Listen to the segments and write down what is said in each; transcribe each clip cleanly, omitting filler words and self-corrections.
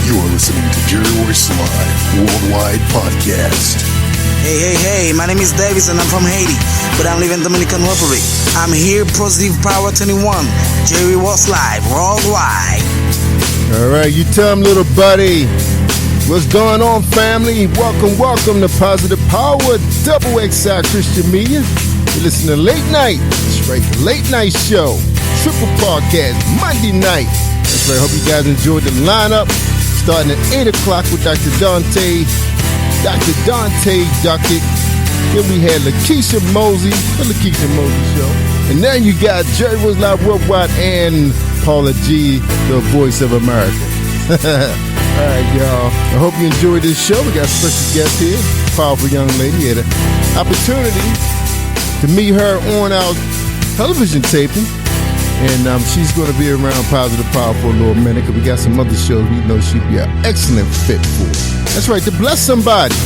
You're listening to Royce Live Worldwide Podcast. Hey, my name is Davis and I'm from Haiti, but I'm living in Dominican Republic. I'm here, Positive Power 21, Cherie L Live Worldwide. All right, you tell them, little buddy. What's going on, family? Welcome to Positive Power, Double XI Christian Media. You're listening to Late Night. That's right, the Late Night Show. Triple podcast, Monday night. That's right, hope you guys enjoyed the lineup. Starting at 8 o'clock with Dr. Dante Duckett. Then we had Lakeisha Mosey, the Lakeisha Mosey Show. And now you got Jerry Was Live Worldwide and PAULA G, the voice of America. All right, y'all. I hope you enjoyed this show. We got a special guest here, powerful young lady. Had an opportunity to meet her on our television taping. And she's going to be around Positive Power for a little minute because we got some other shows we know she'd be an excellent fit for. That's right, to bless somebody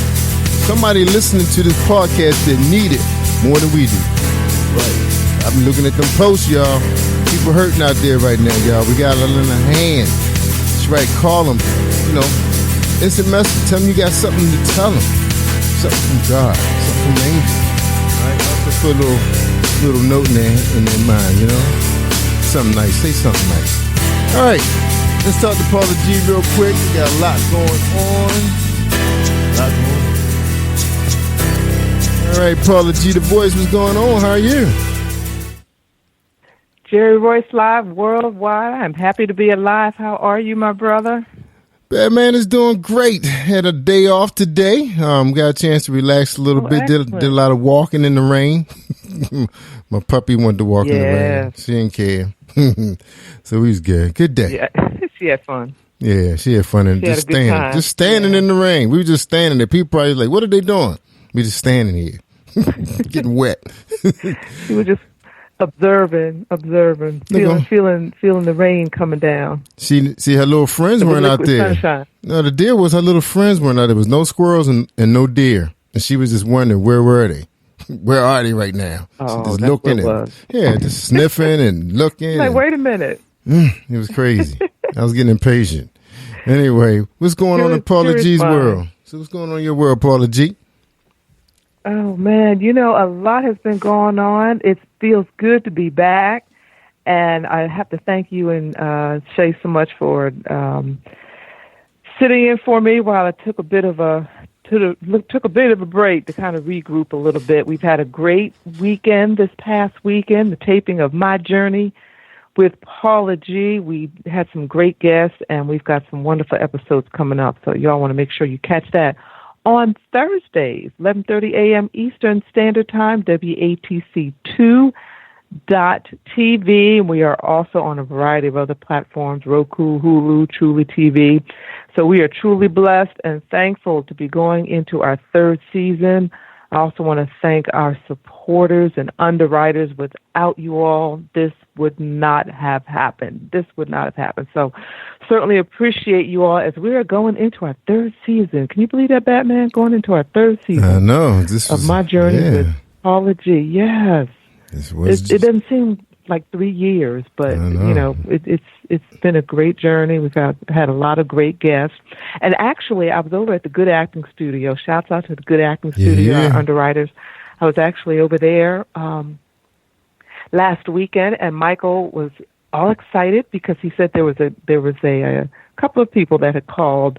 listening to this podcast that need it more than we do. Right. I've been looking at them posts, y'all. People hurting out there right now, y'all. We got a little in our hand. That's right, call them. Instant message. Tell them you got something to tell them. Something from God. Something from the angel. Right? Also put a little note in their mind, Something nice. Say something nice. All right. Let's talk to PAULA G real quick. We got a lot going on. All right, PAULA G, the voice. What's going on? How are you? Jerry Royce Live Worldwide. I'm happy to be alive. How are you, my brother? Bad man is doing great. Had a day off today. Got a chance to relax a little bit. Did a lot of walking in the rain. My puppy wanted to walk in the rain. She didn't care. So we was good. Good day. Yeah, she had fun. Yeah, she had fun and just standing in the rain. We were just standing there. People probably like, what are they doing? We just standing here, getting wet. We were just observing, feeling the rain coming down. See, her little friends weren't out there. Sunshine. No, the deal was her little friends weren't out there. There was no squirrels and no deer, and she was just wondering where were they. Where are they right now? Oh, just that's looking what it was. Yeah, just sniffing and looking. Like, wait a minute. It was crazy. I was getting impatient. Anyway, what's going on in PAULA G's world? So what's going on in your world, PAULA G? Oh, man, a lot has been going on. It feels good to be back. And I have to thank you and Shay so much for sitting in for me while I took a bit of a break to kind of regroup a little bit. We've had a great weekend this past weekend, the taping of My Journey with PAULA G. We had some great guests, and we've got some wonderful episodes coming up. So y'all want to make sure you catch that on Thursdays, 11:30 a.m. Eastern Standard Time, WATC2.tv. And we are also on a variety of other platforms, Roku, Hulu, Truly TV. So we are truly blessed and thankful to be going into our third season. I also want to thank our supporters and underwriters. Without you all, this would not have happened. So certainly appreciate you all as we are going into our third season. Can you believe that, Batman? Going into our third season. I know. Of My Journey with PAULA G. Yes. It doesn't seem like 3 years, but it's been a great journey. We've had a lot of great guests, and actually, I was over at the Good Acting Studio. Shouts out to the Good Acting Studio, our underwriters. I was actually over there last weekend, and Michael was all excited because he said there was a couple of people that had called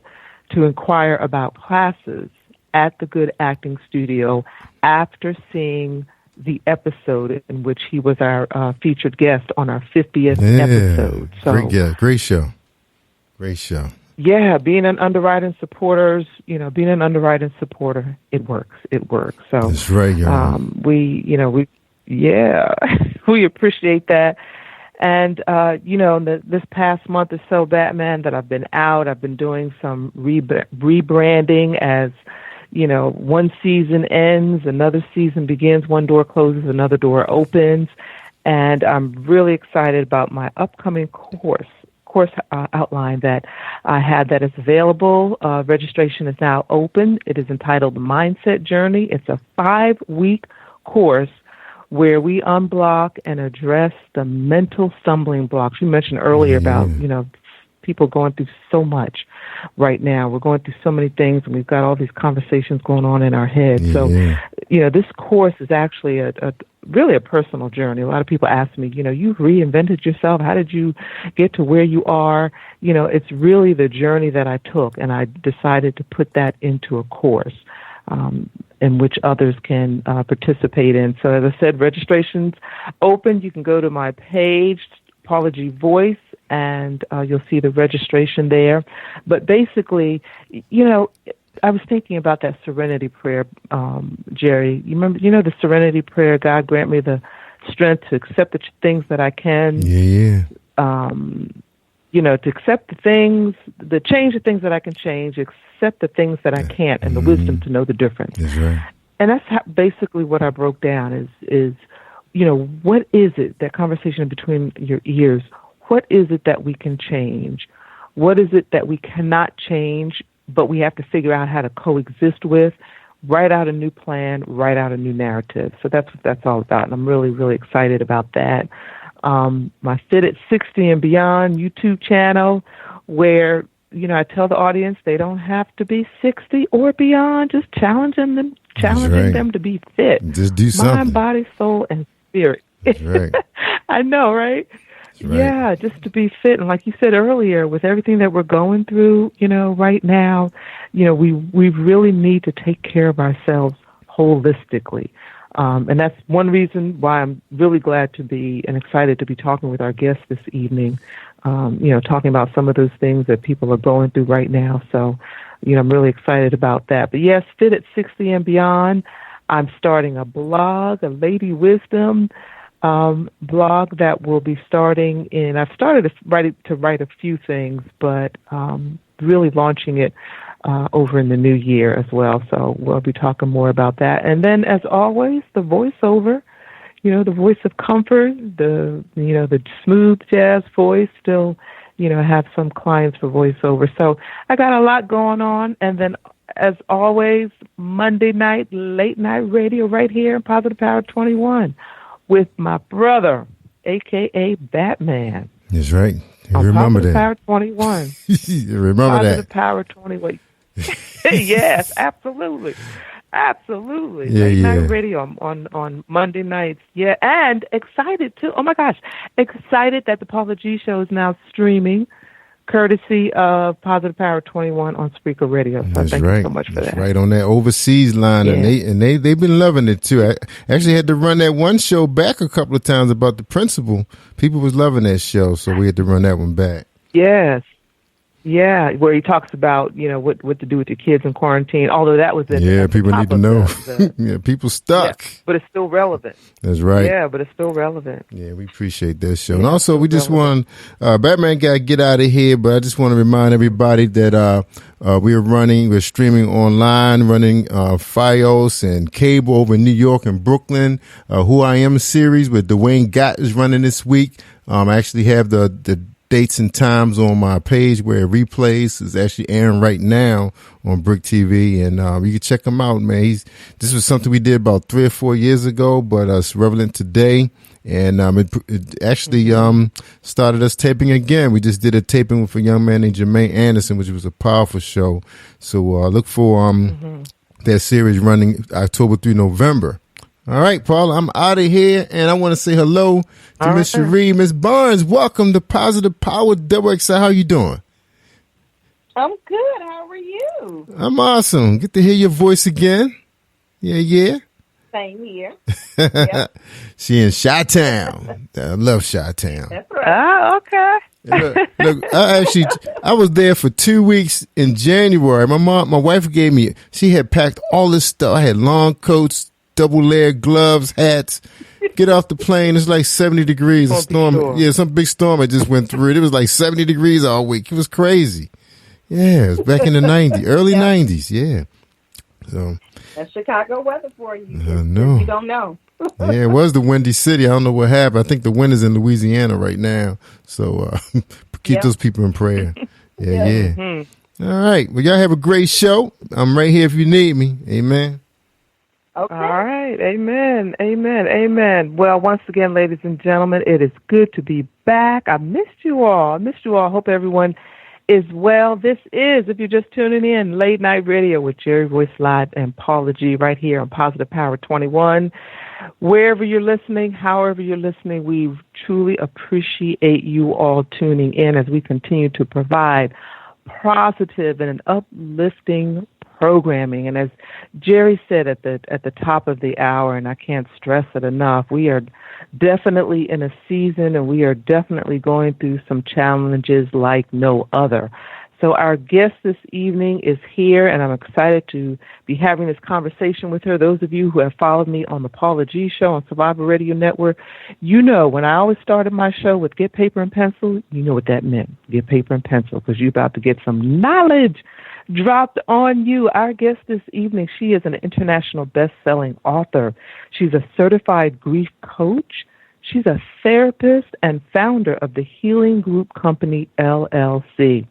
to inquire about classes at the Good Acting Studio after seeing the episode in which he was our featured guest on our 50th episode. So, great show. Yeah, being an underwriting supporter, it works. So that's right. we appreciate that. And this past month or so, Batman, that I've been out, I've been doing some rebranding as. One season ends, another season begins, one door closes, another door opens. And I'm really excited about my upcoming course outline that I had that is available. Registration is now open. It is entitled Mindset Journey. It's a 5-week course where we unblock and address the mental stumbling blocks. You mentioned earlier about, people going through so much. right now. We're going through so many things, and we've got all these conversations going on in our head. Yeah. So, this course is actually a really a personal journey. A lot of people ask me, you've reinvented yourself. How did you get to where you are? It's really the journey that I took, and I decided to put that into a course in which others can participate in. So as I said, registration's open. You can go to my page, PAULA G Voice, and you'll see the registration there. But basically, I was thinking about that serenity prayer, Jerry. You remember, the serenity prayer, God grant me the strength to accept the things that I can. Yeah. To accept the things, change the things that I can change, accept the things that I can't, and the wisdom to know the difference. That's right. And that's basically what I broke down is, what is it, that conversation between your ears, what is it that we can change? What is it that we cannot change, but we have to figure out how to coexist with? Write out a new plan, write out a new narrative. So that's what that's all about, and I'm really, really excited about that. My Fit at 60 and Beyond YouTube channel, where, I tell the audience they don't have to be 60 or beyond, just challenging them to be fit. Just do something. Mind, body, soul, and spirit. That's right. I know, right? Right. Yeah, just to be fit. And like you said earlier, with everything that we're going through, right now, we really need to take care of ourselves holistically. And that's one reason why I'm really glad to be and excited to be talking with our guests this evening, talking about some of those things that people are going through right now. So, I'm really excited about that. But yes, Fit at 60 and Beyond. I'm starting a blog, a Lady Wisdom blog that will be starting in, I've started to write a few things, but really launching it over in the new year as well. So we'll be talking more about that. And then, as always, the voiceover, the voice of comfort, the smooth jazz voice, still, have some clients for voiceover. So I got a lot going on. And then, as always, Monday night, late night radio right here in Positive Power 21 with my brother, a.k.a. Batman. That's right. Remember Positive that. Power 21. Remember Positive that. Power 21. Yes, absolutely. Absolutely. Yeah, Late night radio on Monday nights. Yeah, and excited too. Oh my gosh. Excited that the PAULA G Show is now streaming, courtesy of Positive Power 21 on Spreaker Radio. So thank you so much for that. Right on that overseas line, Yeah. and they've been loving it too. I actually had to run that one show back a couple of times about the principal. People was loving that show, so we had to run that one back. Yes. Yeah, where he talks about, what to do with your kids in quarantine, although that was people need to know. Yeah, people stuck. Yeah, but it's still relevant. That's right. Yeah, but it's still relevant. Yeah, we appreciate that show. And also, we just want, Batman got to get out of here, but I just want to remind everybody that we're streaming online, running Fios and cable over in New York and Brooklyn. Who I Am series with Dwayne Gott is running this week. I actually have the dates and times on my page where it replays. Is actually airing right now on Brick TV, and you can check him out, man. This was something we did about 3 or 4 years ago, but it's relevant today, and it actually started us taping again. We just did a taping with a young man named Jermaine Anderson, which was a powerful show. So look for that series running October through November. All right, Paula, I'm out of here, and I want to say hello to Miss Cherie. Miss Barnes, welcome to Positive Power XI. How you doing? I'm good. How are you? I'm awesome. Get to hear your voice again. Yeah. Same here. Yep. She in Chi-Town. I love Chi-Town. That's right. Oh, okay. Look, I was there for 2 weeks in January. My wife she had packed all this stuff. I had long coats, double layered gloves, hats. Get off the plane. It's like 70 degrees. A storm. Yeah, some big storm I just went through it. It was like 70 degrees all week. It was crazy. Yeah, it was back in the 90s, early 90s. Yeah. So that's Chicago weather for you. I know. You don't know. Yeah, it was the Windy City. I don't know what happened. I think the wind is in Louisiana right now. So keep those people in prayer. Yeah. Mm-hmm. All right. Well, y'all have a great show. I'm right here if you need me. Amen. Okay. All right. Amen. Amen. Amen. Well, once again, ladies and gentlemen, it is good to be back. I missed you all. Hope everyone is well. This is, if you're just tuning in, Late Night Radio with Cherie Royce Live and Paula G right here on Positive Power 21. Wherever you're listening, however you're listening, we truly appreciate you all tuning in as we continue to provide positive and an uplifting programming. And as Jerry said at the top of the hour, and I can't stress it enough, we are definitely in a season and we are definitely going through some challenges like no other. So our guest this evening is here, and I'm excited to be having this conversation with her. Those of you who have followed me on the Paula G Show on Survivor Radio Network, you know when I always started my show with Get Paper and Pencil, you know what that meant, get paper and pencil, because you're about to get some knowledge dropped on you. Our guest this evening, she is an international best-selling author. She's a certified grief coach. She's a therapist and founder of the Healing Group Company, LLC.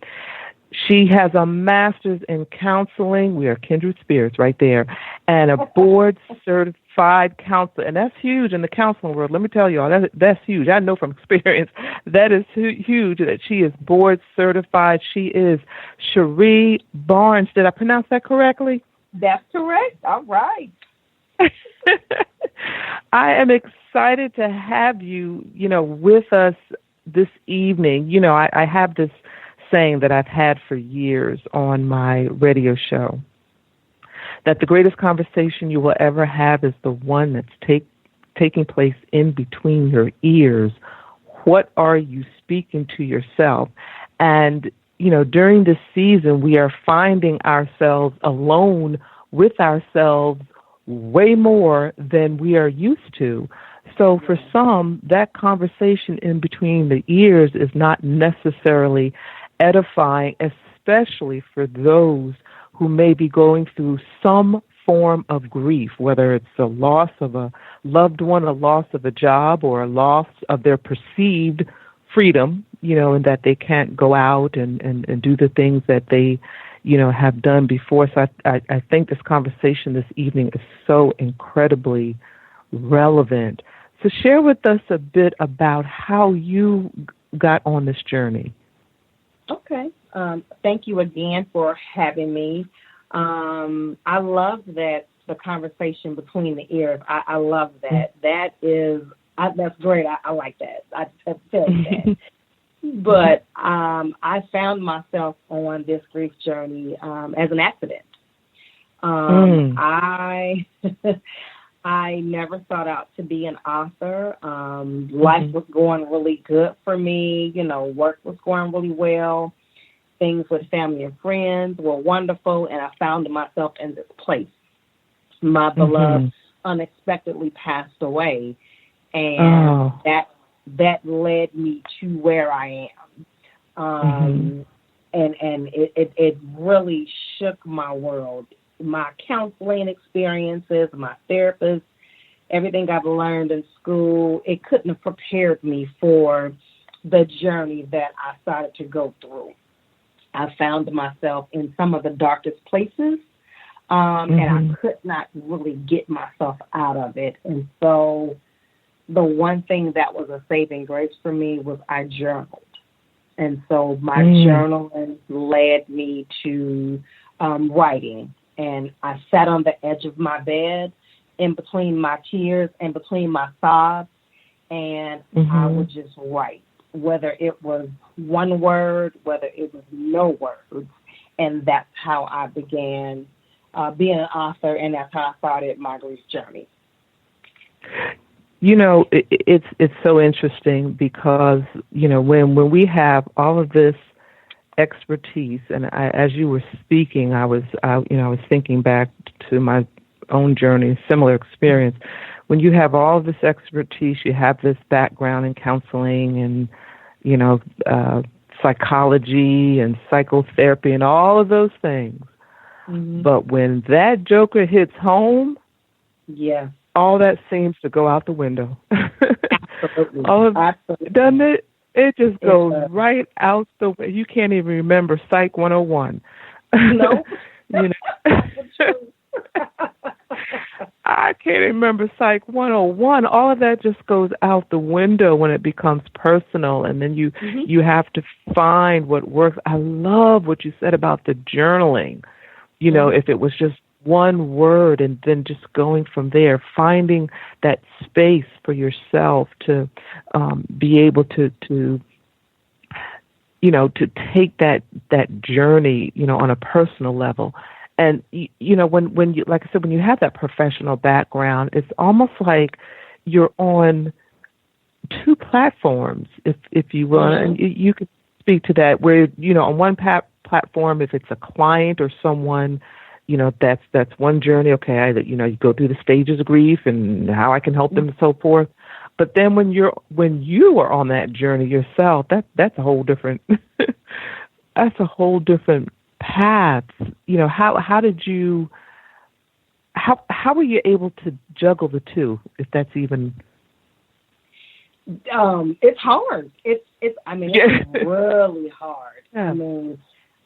She has a master's in counseling. We are kindred spirits right there. And a board-certified counselor. And that's huge in the counseling world. Let me tell you all, that's huge. I know from experience that is huge that she is board-certified. She is Cherie Barnes. Did I pronounce that correctly? That's correct. All right. I am excited to have you, with us this evening. I have this saying that I've had for years on my radio show, that the greatest conversation you will ever have is the one that's taking place in between your ears. What are you speaking to yourself? And, during this season, we are finding ourselves alone with ourselves way more than we are used to. So for some, that conversation in between the ears is not necessarily edifying, especially for those who may be going through some form of grief, whether it's a loss of a loved one, a loss of a job, or a loss of their perceived freedom, and that they can't go out and do the things that they, have done before. So I think this conversation this evening is so incredibly relevant. So share with us a bit about how you got on this journey. Okay. Thank you again for having me. I love that the conversation between the ears. I love that. That's great. I like that. I feel that. But I found myself on this grief journey as an accident. I never thought out to be an author. Life was going really good for me. Work was going really well. Things with family and friends were wonderful, and I found myself in this place. My beloved unexpectedly passed away, and that led me to where I am. And it really shook my world. My counseling experiences, my therapist, everything I've learned in school, it couldn't have prepared me for the journey that I started to go through. I found myself in some of the darkest places, and I could not really get myself out of it. And so the one thing that was a saving grace for me was I journaled. And so my journaling led me to writing. And I sat on the edge of my bed in between my tears and between my sobs, and I would just write, whether it was one word, whether it was no words. And that's how I began being an author, and that's how I started my grief journey. It's so interesting because, when we have all of this expertise, and as you were speaking, I was thinking back to my own journey, similar experience. When you have all of this expertise, you have this background in counseling and, psychology and psychotherapy and all of those things. But when that joker hits home, all that seems to go out the window. Absolutely. Absolutely. Doesn't it? It just goes right out the way. You can't even remember Psych 101. No. I can't remember Psych 101. All of that just goes out the window when it becomes personal, and then you have to find what works. I love what you said about the journaling. You know, if it was just one word and then just going from there, finding that space for yourself to be able to you know, to take that journey, you know, on a personal level. And, you know, when you, like I said, when you have that professional background, it's almost like you're on two platforms, if you will. And you could speak to that where, you know, on one platform, if it's a client or someone, you know, that's one journey. Okay, you know, you go through the stages of grief and how I can help them and so forth. But then when you are on that journey yourself, that's a whole different that's a whole different path. You know, how were you able to juggle the two, if that's even? It's hard. It's really hard. Yeah. I mean,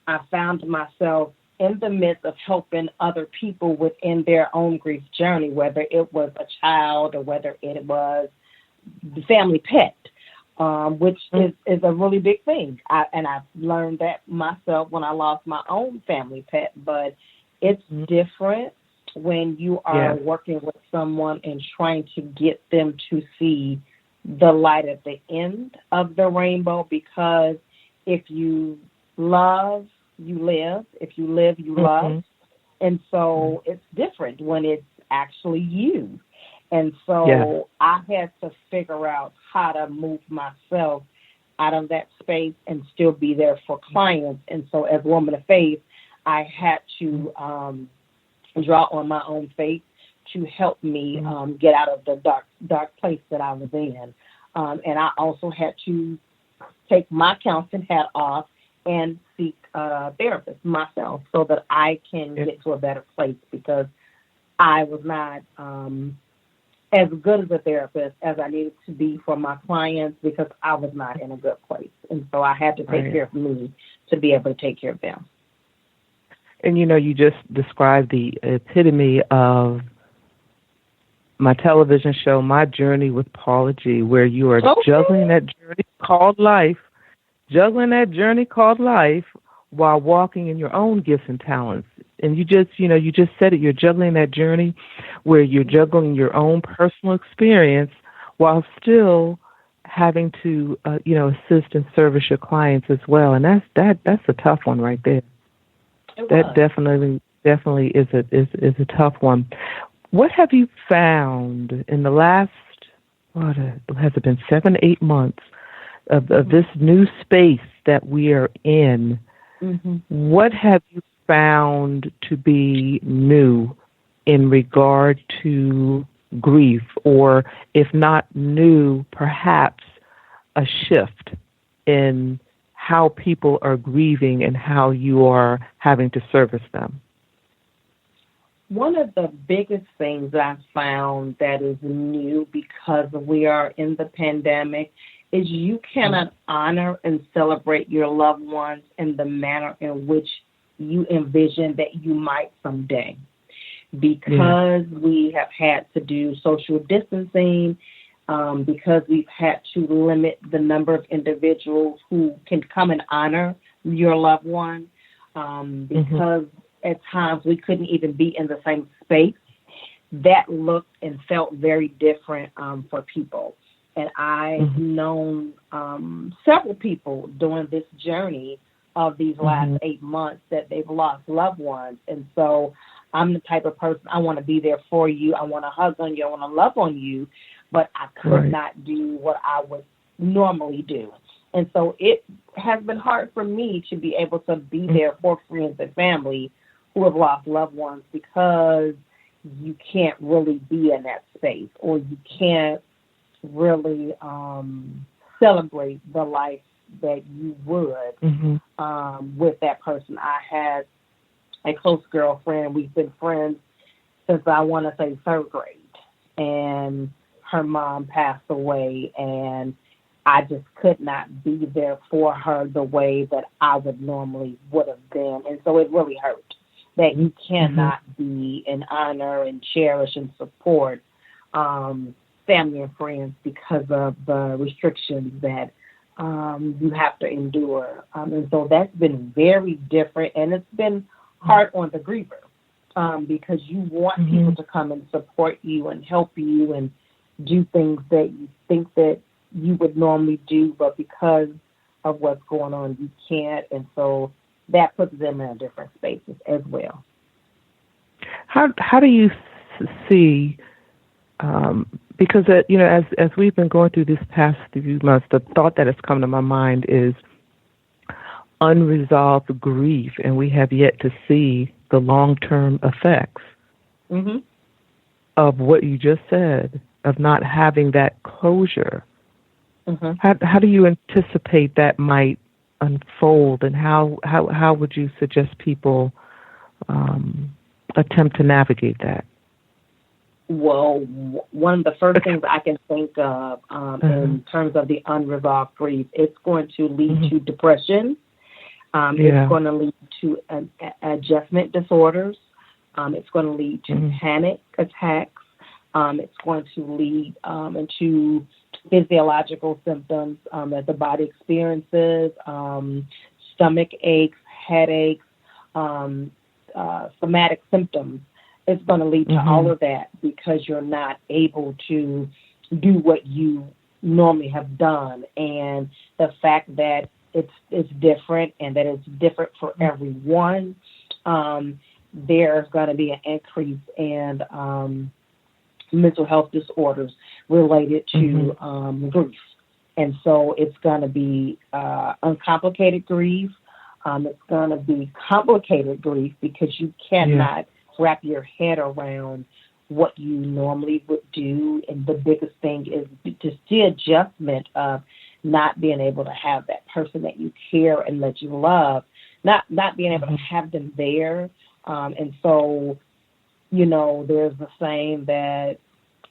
I found myself in the midst of helping other people within their own grief journey, whether it was a child or whether it was the family pet, which is a really big thing. I've learned that myself when I lost my own family pet, but it's different when you are working with someone and trying to get them to see the light at the end of the rainbow, because if you love, you live. If you live, you love. And so it's different when it's actually you. And so I had to figure out how to move myself out of that space and still be there for clients. And so as a woman of faith, I had to draw on my own faith to help me get out of the dark place that I was in. And I also had to take my counseling hat off and seek a therapist myself so that I can get to a better place, because I was not as good as a therapist as I needed to be for my clients, because I was not in a good place. And so I had to take care of me to be able to take care of them. And, you know, you just described the epitome of my television show, My Journey with PAULA G, where you are juggling that journey called life, while walking in your own gifts and talents. And you just said it, you're juggling that journey where you're juggling your own personal experience while still having to, assist and service your clients as well. And that's a tough one right there. That definitely is a tough one. What have you found in the last, has it been 7-8 months of this new space that we are in? What have you found to be new in regard to grief, or if not new, perhaps a shift in how people are grieving and how you are having to service them? One of the biggest things that I've found that is new because we are in the pandemic is you cannot honor and celebrate your loved ones in the manner in which you envision that you might someday. Because we have had to do social distancing, because we've had to limit the number of individuals who can come and honor your loved one, because at times we couldn't even be in the same space, that looked and felt very different for people. And I've known several people during this journey of these last 8 months that they've lost loved ones. And so I'm the type of person, I want to be there for you. I want to hug on you. I want to love on you. But I could not do what I would normally do. And so it has been hard for me to be able to be there for friends and family who have lost loved ones, because you can't really be in that space, or you can't really celebrate the life that you would with that person. I had a close girlfriend. We've been friends since, I want to say, 3rd grade. And her mom passed away, and I just could not be there for her the way that I would normally would have been. And so it really hurt. that you cannot be and honor and cherish and support family and friends because of the restrictions that you have to endure. And so that's been very different, and it's been hard on the griever because you want people to come and support you and help you and do things that you think that you would normally do, but because of what's going on, you can't. And so that puts them in a different spaces as well. How do you see, because, as we've been going through this past few months, the thought that has come to my mind is unresolved grief, and we have yet to see the long-term effects of what you just said, of not having that closure. How do you anticipate that might unfold, and how would you suggest people attempt to navigate that? Well, one of the first things I can think of in terms of the unresolved grief, it's going to lead to depression. It's going to lead to adjustment disorders. It's going to lead to panic attacks. It's going to lead into physiological symptoms that the body experiences, stomach aches, headaches, somatic symptoms. It's going to lead to all of that because you're not able to do what you normally have done. And the fact that it's different and that it's different for everyone, there's going to be an increase in mental health disorders related to grief. And so it's going to be uncomplicated grief. It's going to be complicated grief because you cannot wrap your head around what you normally would do. And the biggest thing is just the adjustment of not being able to have that person that you care and that you love, not being able to have them there. And so, there's the saying that,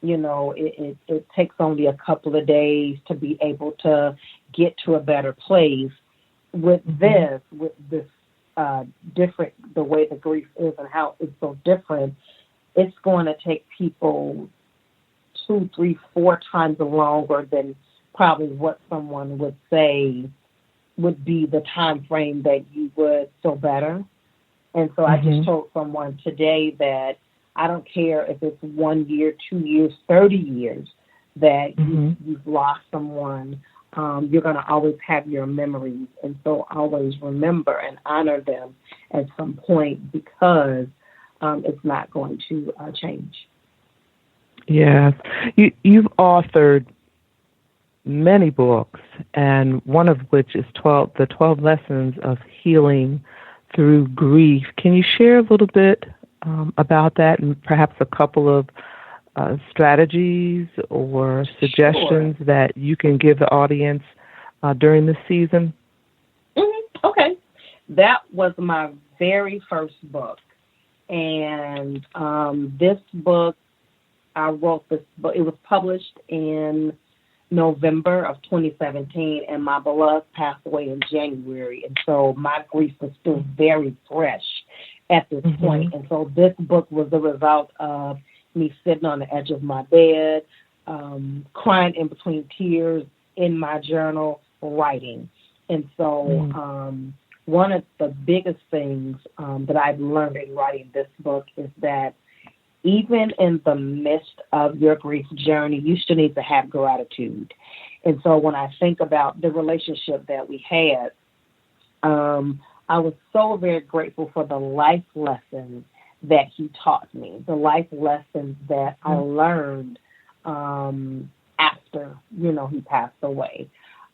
it takes only a couple of days to be able to get to a better place. With this different, the way the grief is and how it's so different, it's going to take people 2, 3, 4 times longer than probably what someone would say would be the time frame that you would feel better. And so I just told someone today that I don't care if it's 1 year, 2 years, 30 years that you've lost someone. You're going to always have your memories. And so always remember and honor them at some point because it's not going to change. Yes. You've authored many books, and one of which is the 12 Lessons of Healing Through Grief. Can you share a little bit about that and perhaps a couple of strategies or suggestions that you can give the audience during this season? Okay. That was my very first book. And this book, I wrote this book. It was published in November of 2017, and my beloved passed away in January. And so my grief was still very fresh at this point. And so this book was the result of me sitting on the edge of my bed, crying in between tears in my journal, writing. And so one of the biggest things that I've learned in writing this book is that even in the midst of your grief journey, you still need to have gratitude. And so when I think about the relationship that we had, I was so very grateful for the life lessons that he taught me, the life lessons that I learned after, he passed away.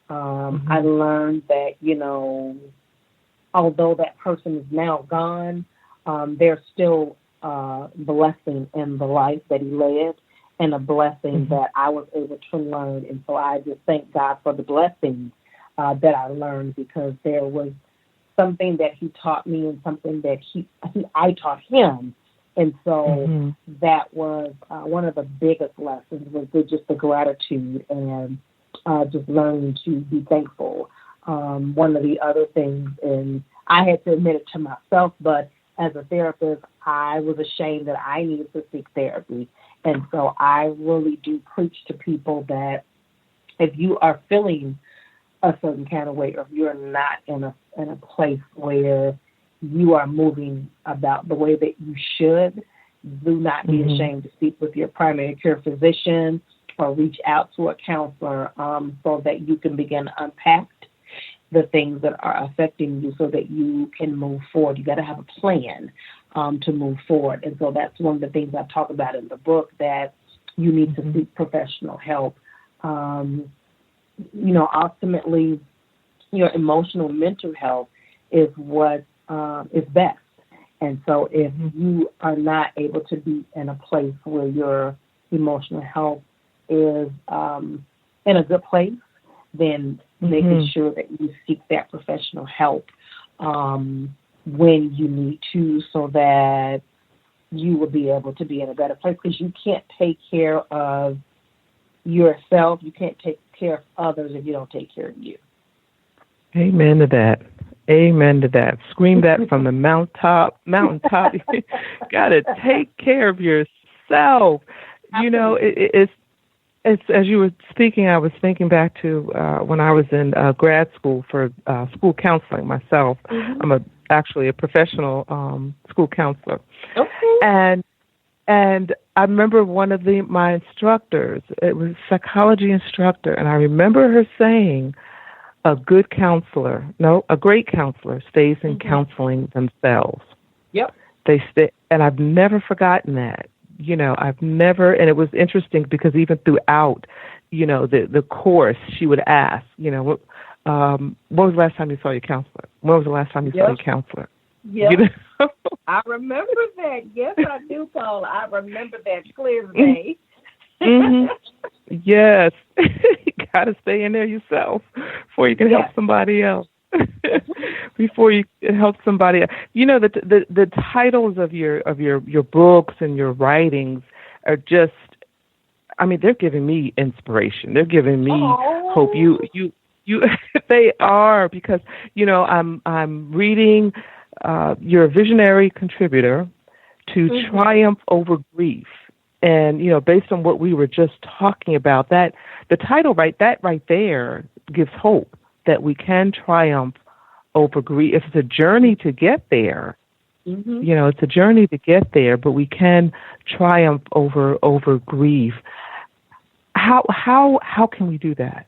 I learned that, although that person is now gone, there's still blessing in the life that he led and a blessing that I was able to learn. And so I just thank God for the blessings that I learned, because there was something that he taught me and something that I taught him. And so that was one of the biggest lessons, was just the gratitude and just learning to be thankful. One of the other things, and I had to admit it to myself, but as a therapist, I was ashamed that I needed to seek therapy. And so I really do preach to people that if you are feeling a certain kind of way, or if you're not in a place where you are moving about the way that you should, do not be ashamed to speak with your primary care physician or reach out to a counselor so that you can begin to unpack the things that are affecting you so that you can move forward. You got to have a plan to move forward. And so that's one of the things I talk about in the book, that you need to seek professional help. Ultimately, your emotional mental health is what is best. And so if you are not able to be in a place where your emotional health is in a good place, then making sure that you seek that professional help when you need to, so that you will be able to be in a better place, because you can't take care of yourself. You can't take care of others if you don't take care of you. Amen to that. Amen to that. Scream that from the mountaintop. You got to take care of yourself. Absolutely. You know, it's as you were speaking, I was thinking back to when I was in grad school for school counseling myself. I'm actually a professional school counselor. Okay. And I remember one of my instructors, it was a psychology instructor, and I remember her saying, a great counselor stays in counseling themselves. Yep. They stay, and I've never forgotten that. You know, and it was interesting because even throughout, you know, the course, she would ask, you know, when was the last time you saw your counselor? When was the last time you saw your counselor? Yeah, you know? I remember that. Yes, I do, Paula. I remember that clear as day. Yes, you got to stay in there yourself before you can help somebody else. Before you can help somebody else. You know, the titles of your books and your writings are just, I mean, they're giving me inspiration. They're giving me hope. You they are, because, you know, I'm reading. You're a visionary contributor to Triumph Over Grief. And, you know, based on what we were just talking about, that the title right there gives hope that we can triumph over grief. It's a journey to get there. You know, it's a journey to get there, but we can triumph over grief. How can we do that?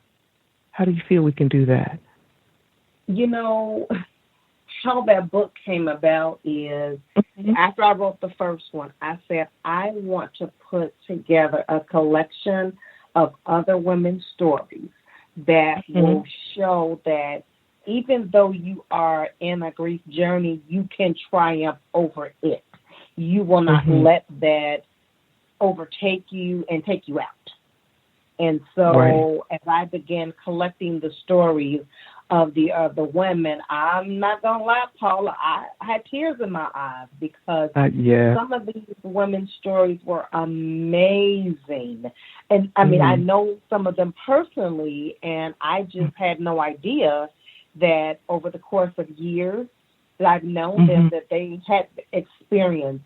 How do you feel we can do that? You know, how that book came about is after I wrote the first one, I said, I want to put together a collection of other women's stories that will show that even though you are in a grief journey, you can triumph over it. You will not let that overtake you and take you out. And so as I began collecting the stories of the women, I'm not going to lie, Paula, I had tears in my eyes because some of these women's stories were amazing. And, I mean, I know some of them personally, and I just had no idea that over the course of years that I've known them, that they had experienced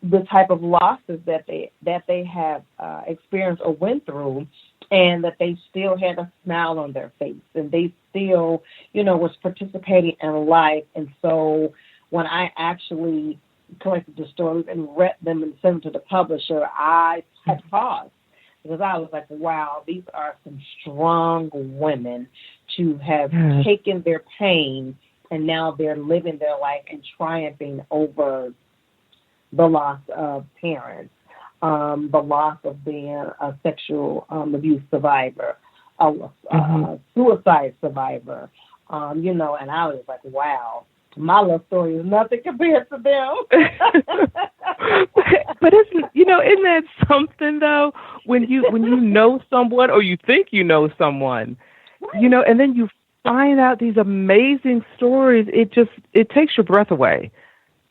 the type of losses that they have experienced or went through, and that they still had a smile on their face, and they still, you know, was participating in life. And so when I actually collected the stories and read them and sent them to the publisher, I had paused, because I was like, wow, these are some strong women to have taken their pain, and now they're living their life and triumphing over the loss of parents, the loss of being a sexual abuse survivor, a suicide survivor, you know, and I was like, wow, my love story is nothing compared to them. But isn't that something though, when you know someone, or you think you know someone, you know, and then you find out these amazing stories, it takes your breath away.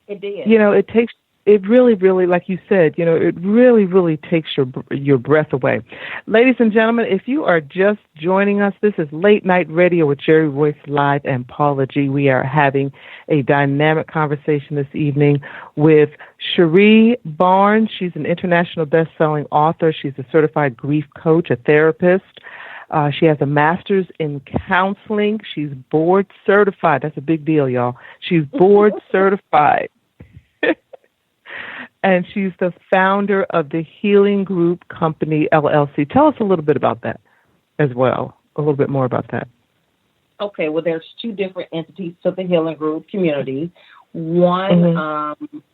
It did. You know, it takes it really, really, like you said, it really, really takes your breath away. Ladies and gentlemen, if you are just joining us, this is Late Night Radio with Cherie, Royce Live, and Paula G. We are having a dynamic conversation this evening with Cherie Barnes. She's an international best-selling author. She's a certified grief coach, a therapist. She has a master's in counseling. She's board certified. That's a big deal, y'all. She's board certified. And she's the founder of the Healing Group Company, LLC. Tell us a little bit about that as well, a little bit more about that. Okay, well, there's two different entities to the Healing Group community. One,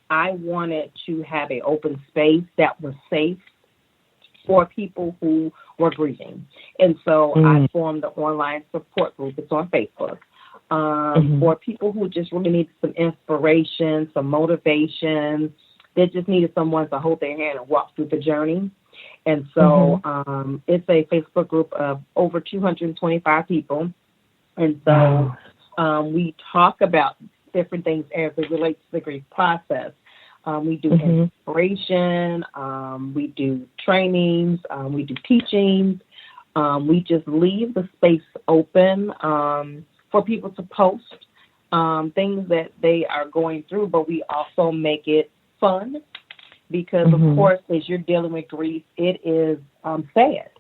I wanted to have an open space that was safe for people who were grieving. And so I formed the online support group. It's on Facebook. For people who just really need some inspiration, some motivation. They just needed someone to hold their hand and walk through the journey. And so it's a Facebook group of over 225 people. And so we talk about different things as it relates to the grief process. We do inspiration, we do trainings, we do teachings. We just leave the space open for people to post things that they are going through, but we also make it fun because, of course, as you're dealing with grief, it is sad.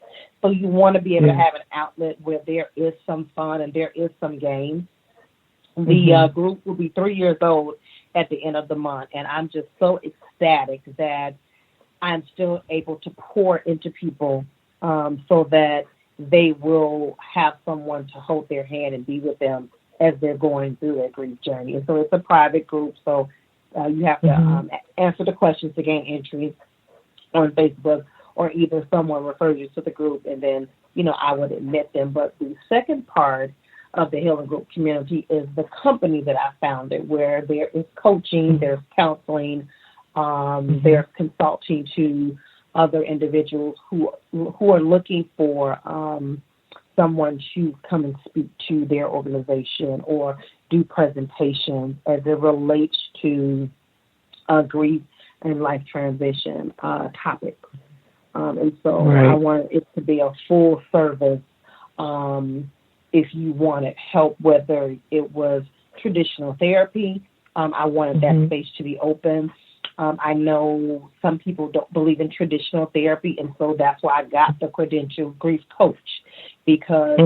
So you want to be able to have an outlet where there is some fun and there is some game. The group will be 3 years old at the end of the month, and I'm just so ecstatic that I'm still able to pour into people so that they will have someone to hold their hand and be with them as they're going through their grief journey. And so it's a private group, so you have to answer the questions to gain entry on Facebook, or either someone refers you to the group, and then, I would admit them. But the second part of the Healing Group community is the company that I founded, where there is coaching, there's counseling, there's consulting to other individuals who are looking for someone to come and speak to their organization or do presentations as it relates to grief and life transition topics. And so I wanted it to be a full service. If you wanted help, whether it was traditional therapy, I wanted that space to be open. I know some people don't believe in traditional therapy, and so that's why I got the credentialed grief coach, because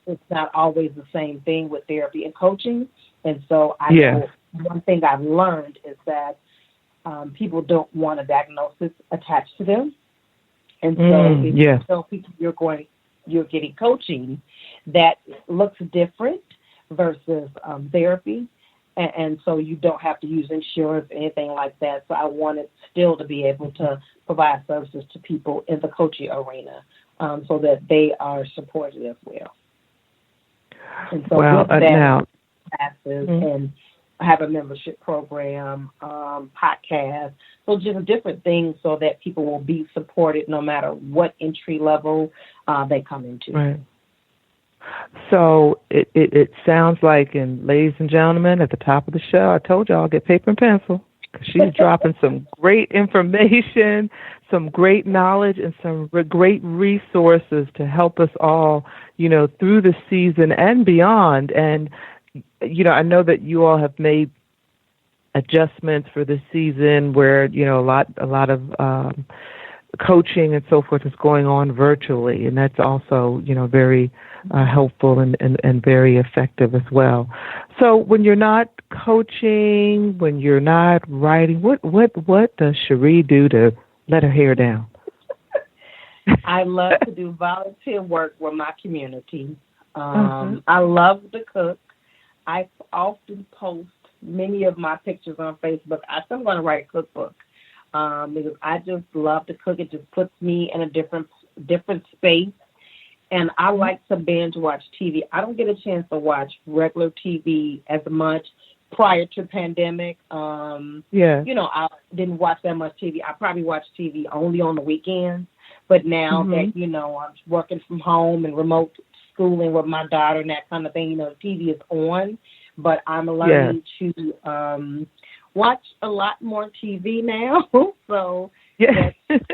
it's not always the same thing with therapy and coaching. And so I know one thing I've learned is that people don't want a diagnosis attached to them. And so if you tell people you're getting coaching, that looks different versus therapy. And so you don't have to use insurance or anything like that. So I wanted still to be able to provide services to people in the coaching arena so that they are supported as well. And so with that, classes and I have a membership program, podcast, so just different things so that people will be supported no matter what entry level they come into. Right. So it sounds like, and ladies and gentlemen, at the top of the show, I told y'all, get paper and pencil, because she's dropping some great information, some great knowledge, and some great resources to help us all, through the season and beyond. And I know that you all have made adjustments for this season where, a lot of coaching and so forth is going on virtually, and that's also, very helpful and very effective as well. So when you're not coaching, when you're not writing, what does Cherie do to let her hair down? I love to do volunteer work with my community. I love to cook. I often post many of my pictures on Facebook. I'm going to write a cookbook because I just love to cook. It just puts me in a different space. And I like to binge watch TV. I don't get a chance to watch regular TV as much prior to pandemic. I didn't watch that much TV. I probably watched TV only on the weekends. But now that, I'm working from home and remote schooling with my daughter and that kind of thing, TV is on. But I'm learning to watch a lot more TV now, so Yeah. that's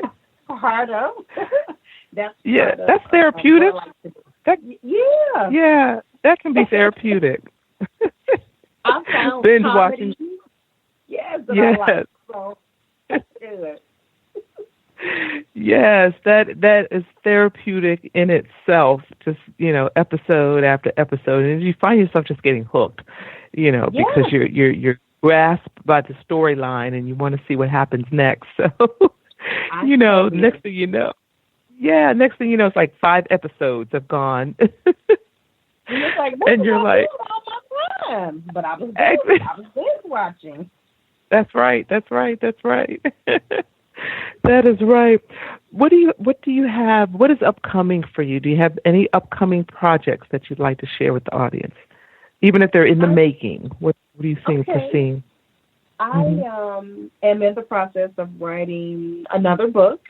part of. That's therapeutic. Yeah, that can be therapeutic. I found binge comedy. watching. Yes, Yes. I like, so that's good. Yes, that is therapeutic in itself, just, episode after episode. And you find yourself just getting hooked, because you're grasped by the storyline and you want to see what happens next. So, next thing you know, it's like 5 episodes have gone. And it's like, what and you're like, all my time? But I was binge watching. That's right. That is right. What do you have? What is upcoming for you? Do you have any upcoming projects that you'd like to share with the audience, even if they're in the making? What do you foresee? I am in the process of writing another book,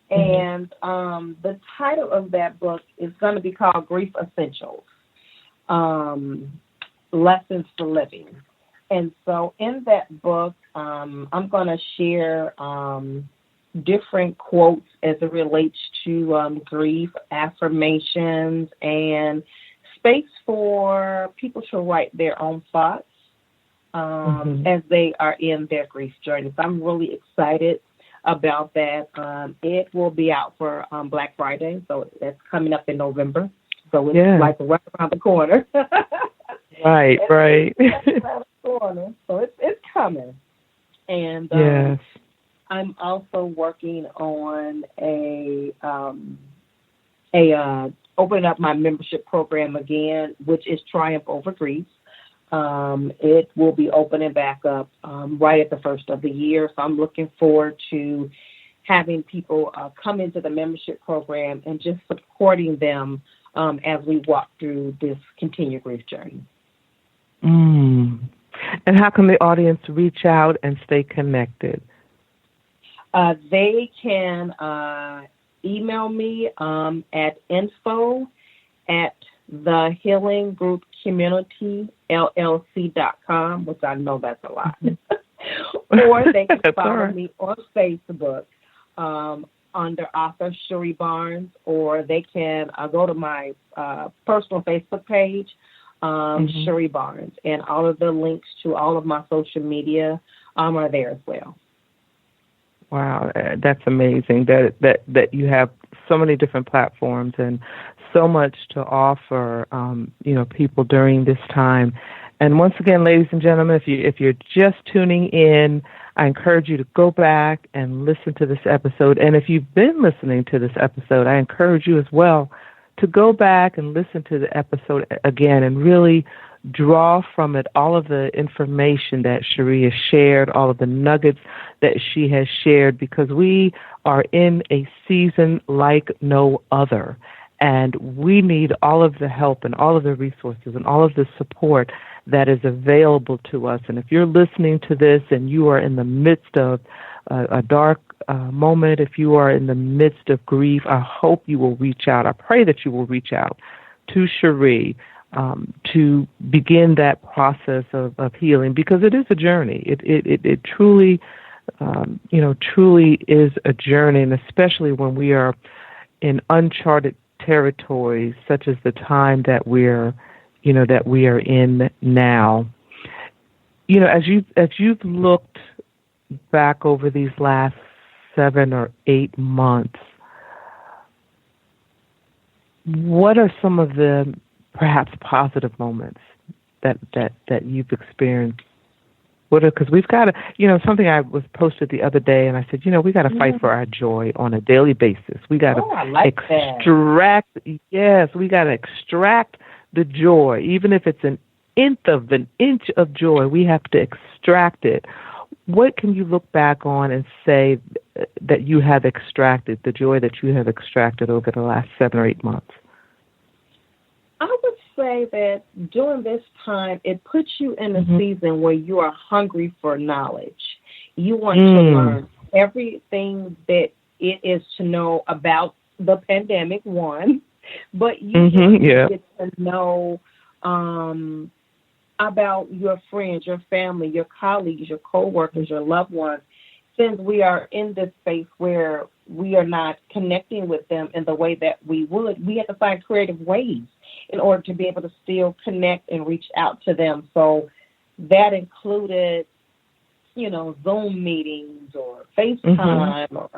and the title of that book is going to be called Grief Essentials, Lessons for Living. And so in that book, I'm going to share different quotes as it relates to grief, affirmations, and space for people to write their own thoughts as they are in their grief journey. So I'm really excited about that. It will be out for Black Friday, so that's coming up in November. So it's like right around the corner. Right. So it's coming. And I'm also working on opening up my membership program again, which is Triumph Over Grief. It will be opening back up right at the first of the year. So I'm looking forward to having people come into the membership program and just supporting them as we walk through this continued grief journey. And how can the audience reach out and stay connected? They can email me at info@thehealinggroupcommunityllc.com, which I know that's a lot. Or they can follow me on Facebook under author Cherie Barnes, or they can go to my personal Facebook page, Cherie Barnes, and all of the links to all of my social media are there as well. Wow, that's amazing that you have so many different platforms and so much to offer, people during this time. And once again, ladies and gentlemen, if you're just tuning in, I encourage you to go back and listen to this episode. And if you've been listening to this episode, I encourage you as well to go back and listen to the episode again and really draw from it all of the information that Cherie has shared, all of the nuggets that she has shared, because we are in a season like no other. And we need all of the help and all of the resources and all of the support that is available to us. And if you're listening to this and you are in the midst of a dark moment, if you are in the midst of grief, I hope you will reach out. I pray that you will reach out to Cherie to begin that process of healing, because it is a journey. It truly, truly is a journey, and especially when we are in uncharted territories, such as the time that we are in now. As you've looked back over these last 7 or 8 months, what are some of the perhaps positive moments that you've experienced? Because we've got to, something I was posted the other day, and I said, we got to fight for our joy on a daily basis. We got to extract, we got to extract the joy. Even if it's an inch of joy, we have to extract it. What can you look back on and say that you have extracted, the joy that you have extracted over the last 7 or 8 months? I would say that during this time, it puts you in a season where you are hungry for knowledge. You want to learn everything that it is to know about the pandemic, one, but you want to get to know about your friends, your family, your colleagues, your coworkers, your loved ones, since we are in this space where we are not connecting with them in the way that we would, we have to find creative ways in order to be able to still connect and reach out to them. So that included, Zoom meetings or FaceTime or,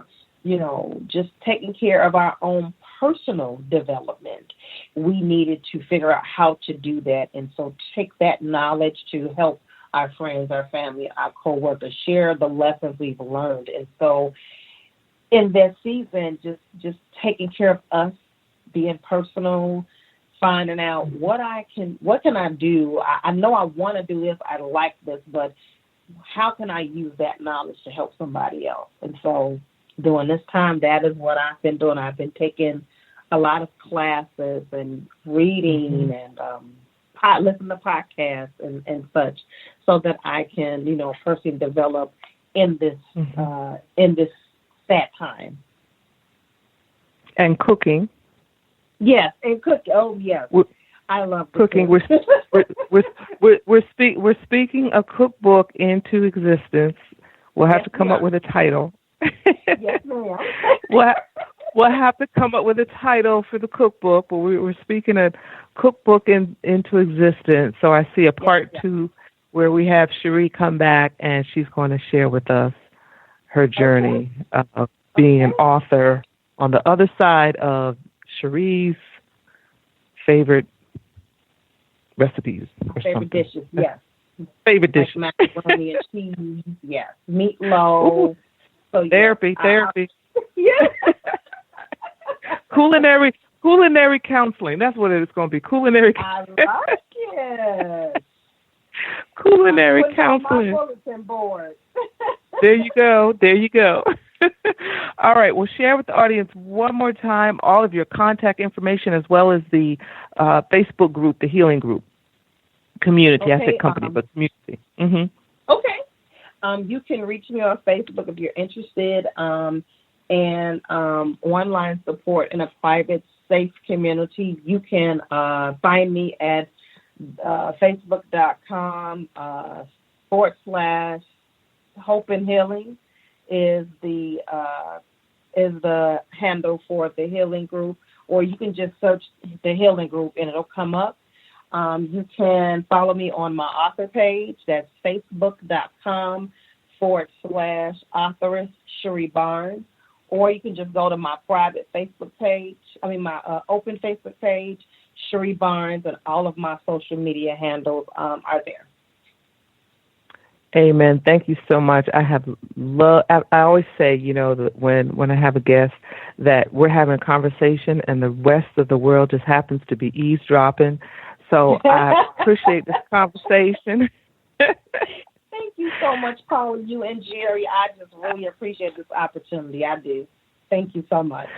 just taking care of our own personal development. We needed to figure out how to do that. And so take that knowledge to help our friends, our family, our coworkers share the lessons we've learned. And so in that season, just taking care of us, being personal, finding out what can I do? I know I want to do this, I like this, but how can I use that knowledge to help somebody else? And so during this time, that is what I've been doing. I've been taking a lot of classes and reading and listening to podcasts and such, so that I can, personally develop in this sad time. And cooking. Yes, and cooking. Oh, yes. I love cooking. We're speaking a cookbook into existence. We'll have to come up with a title. Yes, ma'am. We'll have to come up with a title for the cookbook, but we're speaking a cookbook into existence. So I see a part 2 where we have Cherie come back, and she's going to share with us her journey of being an author on the other side of Cherie's favorite recipes. Favorite dishes, yes. Favorite dishes. Like macaroni and cheese, yes. Meatloaf. So, therapy. Yes. Culinary counseling. That's what it's going to be. Culinary. I like it. Culinary counseling. My bulletin board. There you go. All right. Well, share with the audience one more time all of your contact information, as well as the Facebook group, the Healing Group community. Okay, I said company, but community. Mm-hmm. Okay. You can reach me on Facebook if you're interested, and online support in a private, safe community. You can find me at facebook.com /Hope and Healing is the handle for the Healing Group, or you can just search the Healing Group and it'll come up. You can follow me on my author page. That's facebook.com /authoress Cherie Barnes, or you can just go to my private Facebook page. My open Facebook page, Cherie Barnes, and all of my social media handles are there. Amen. Thank you so much. I always say, that when I have a guest, that we're having a conversation and the rest of the world just happens to be eavesdropping. So I appreciate this conversation. Thank you so much, Paula, you and Jerry. I just really appreciate this opportunity. I do. Thank you so much.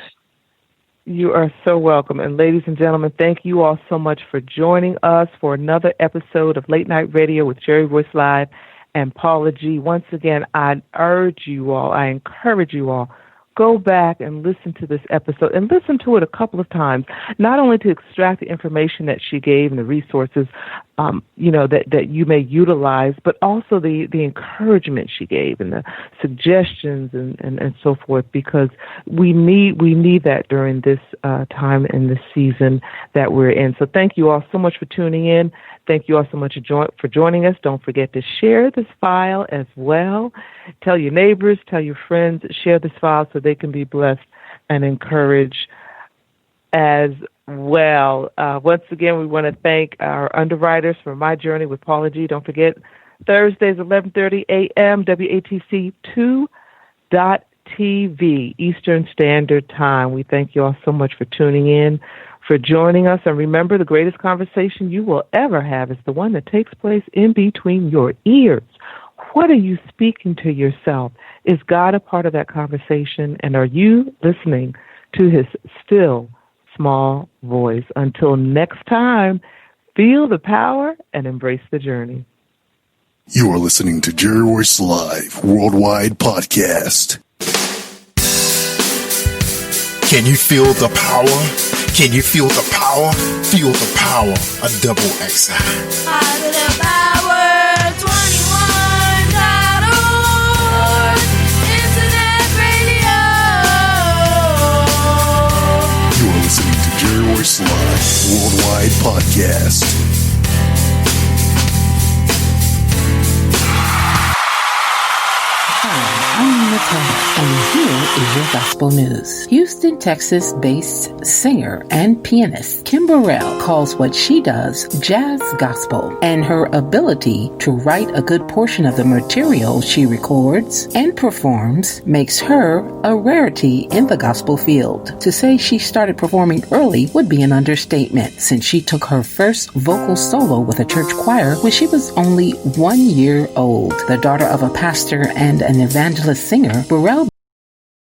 You are so welcome. And ladies and gentlemen, thank you all so much for joining us for another episode of Late Night Radio with Jerry Royce Live and Paula G. Once again, I encourage you all, go back and listen to this episode and listen to it a couple of times, not only to extract the information that she gave and the resources, that you may utilize, but also the encouragement she gave and the suggestions and so forth, because we need that during this time in this season that we're in. So thank you all so much for tuning in. Thank you all so much for joining us. Don't forget to share this file as well. Tell your neighbors, tell your friends, share this file so they can be blessed and encouraged as well. Once again, we want to thank our underwriters for My Journey with Paula G. Don't forget, Thursdays, 11:30 a.m., WATC 2.TV, Eastern Standard Time. We thank you all so much for tuning in, for joining us. And remember, the greatest conversation you will ever have is the one that takes place in between your ears. What are you speaking to yourself? Is God a part of that conversation? And are you listening to his still small voice? Until next time, feel the power and embrace the journey. You are listening to Jerry Royce Live Worldwide Podcast. Can you feel the power? Can you feel the power? Feel the power of double XI. Positive Power 21.org. Internet radio. You're listening to Jerry Royce Live Worldwide Podcast. I'm Natalia, and here is your gospel news. Houston, Texas-based singer and pianist Cherie L calls what she does jazz gospel, and her ability to write a good portion of the material she records and performs makes her a rarity in the gospel field. To say she started performing early would be an understatement, since she took her first vocal solo with a church choir when she was only 1 year old. The daughter of a pastor and an evangelist singer, Cherie L